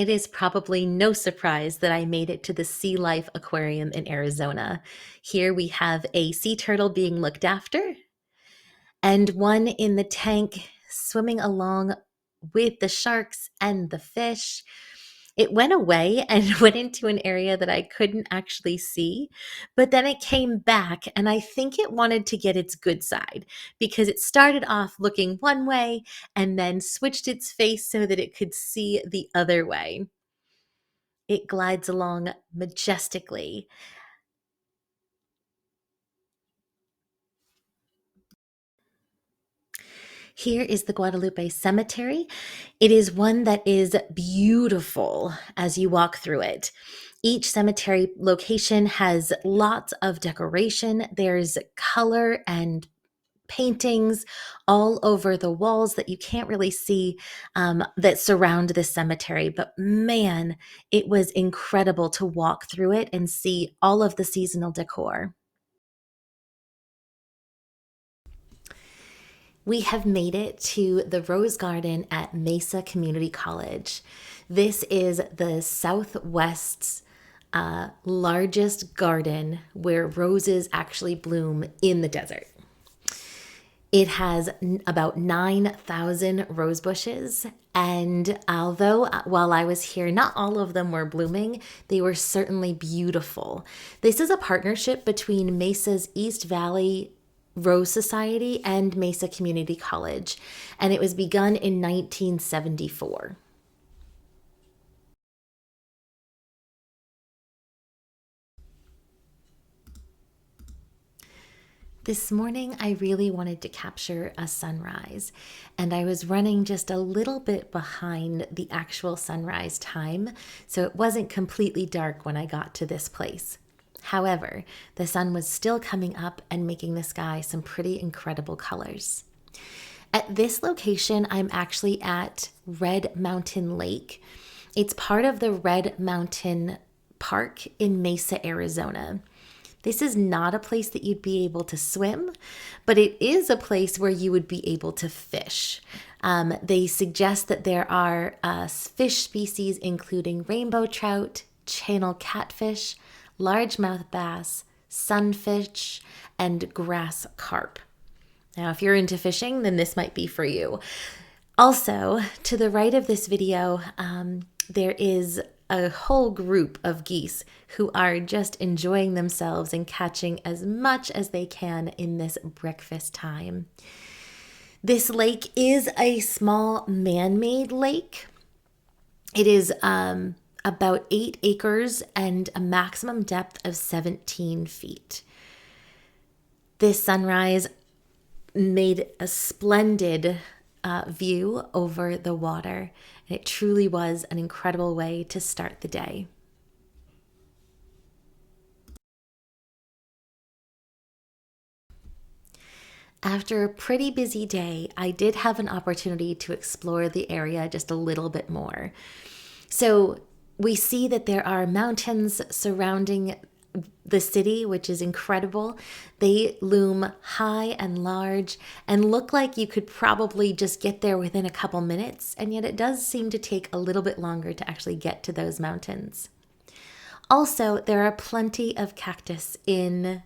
It is probably no surprise that I made it to the Sea Life Aquarium in Arizona. Here we have a sea turtle being looked after and one in the tank swimming along with the sharks and the fish. It went away and went into an area that I couldn't actually see, but then it came back, and I think it wanted to get its good side because it started off looking one way and then switched its face so that it could see the other way. It glides along majestically. Here is the Guadalupe Cemetery. It is one that is beautiful as you walk through it. Each cemetery location has lots of decoration. There's color and paintings all over the walls that you can't really see that surround the cemetery. But man, it was incredible to walk through it and see all of the seasonal decor. We have made it to the Rose Garden at Mesa Community College. This is the Southwest's largest garden where roses actually bloom in the desert. It has about 9,000 rose bushes. And although while I was here, not all of them were blooming, they were certainly beautiful. This is a partnership between Mesa's East Valley Rose Society and Mesa Community College, and it was begun in 1974. This morning, I really wanted to capture a sunrise, and I was running just a little bit behind the actual sunrise time, so it wasn't completely dark when I got to this place. However, the sun was still coming up and making the sky some pretty incredible colors. At this location, I'm actually at Red Mountain Lake. It's part of the Red Mountain Park in Mesa, Arizona. This is not a place that you'd be able to swim, but it is a place where you would be able to fish. They suggest that there are fish species including rainbow trout, channel catfish, largemouth bass, sunfish, and grass carp. Now, if you're into fishing, then this might be for you. Also, to the right of this video, there is a whole group of geese who are just enjoying themselves and catching as much as they can in this breakfast time. This lake is a small man-made lake. It is about 8 acres and a maximum depth of 17 feet. This sunrise made a splendid view over the water, and it truly was an incredible way to start the day. After a pretty busy day, I did have an opportunity to explore the area just a little bit more. So we see that there are mountains surrounding the city, which is incredible. They loom high and large and look like you could probably just get there within a couple minutes, and yet it does seem to take a little bit longer to actually get to those mountains. Also, there are plenty of cactus in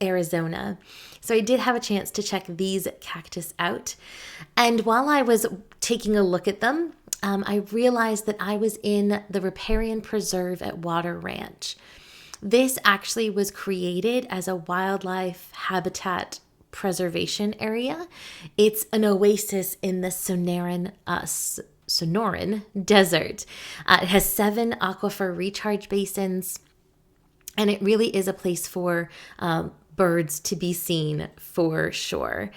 Arizona. So I did have a chance to check these cactus out. And while I was taking a look at them, I realized that I was in the Riparian Preserve at Water Ranch. This actually was created as a wildlife habitat preservation area. It's an oasis in the Sonoran Desert. It has 7 aquifer recharge basins, and it really is a place for birds to be seen for sure.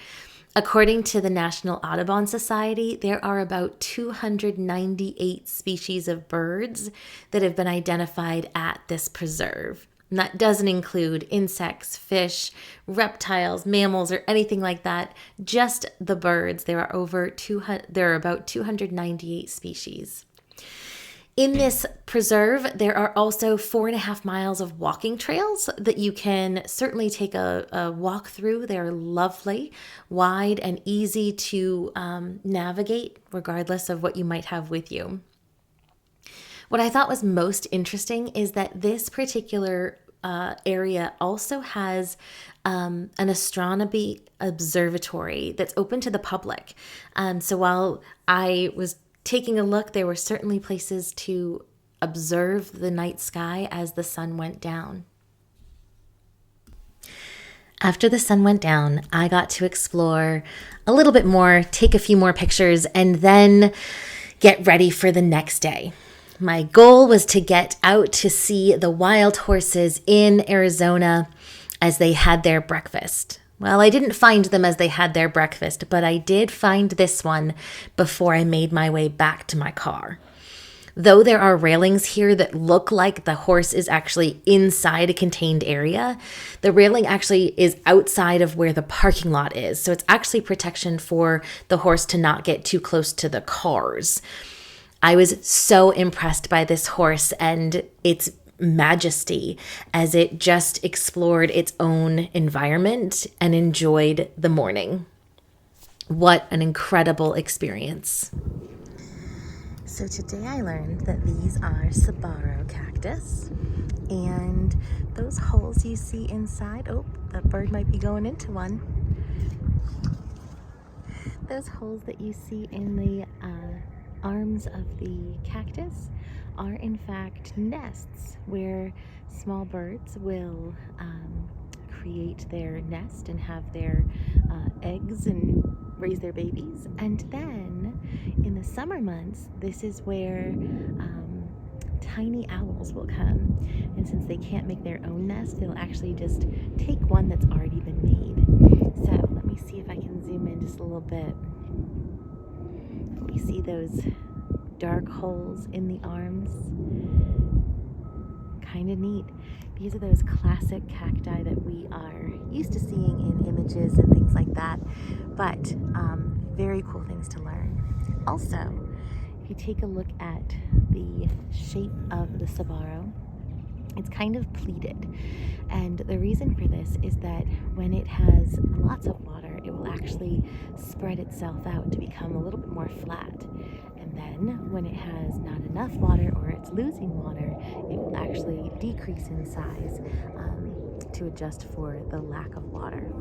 According to the National Audubon Society, there are about 298 species of birds that have been identified at this preserve. And that doesn't include insects, fish, reptiles, mammals, or anything like that. Just the birds. There are about 298 species. In this preserve, there are also 4.5 miles of walking trails that you can certainly take a walk through. They're lovely, wide, and easy to navigate, regardless of what you might have with you. What I thought was most interesting is that this particular area also has an astronomy observatory that's open to the public. So while I was taking a look, there were certainly places to observe the night sky as the sun went down. After the sun went down, I got to explore a little bit more, take a few more pictures, and then get ready for the next day. My goal was to get out to see the wild horses in Arizona as they had their breakfast. Well, I didn't find them as they had their breakfast, but I did find this one before I made my way back to my car. Though there are railings here that look like the horse is actually inside a contained area, the railing actually is outside of where the parking lot is. So it's actually protection for the horse to not get too close to the cars. I was so impressed by this horse and its majesty as it just explored its own environment and enjoyed the morning. What an incredible experience. So today I learned that these are saguaro cactus, and those holes you see inside, oh, that bird might be going into one. Those holes that you see in the arms of the cactus are in fact nests where small birds will create their nest and have their eggs and raise their babies. And then in the summer months, this is where tiny owls will come. And since they can't make their own nest, they'll actually just take one that's already been made. So let me see if I can zoom in just a little bit. You see those dark holes in the arms? Kind of neat. These are those classic cacti that we are used to seeing in images and things like that, but very cool things to learn. Also, if you take a look at the shape of the saguaro, it's kind of pleated. And the reason for this is that when it has lots of water, it will actually spread itself out to become a little bit more flat. And then when it has not enough water or it's losing water, it will actually decrease in size to adjust for the lack of water.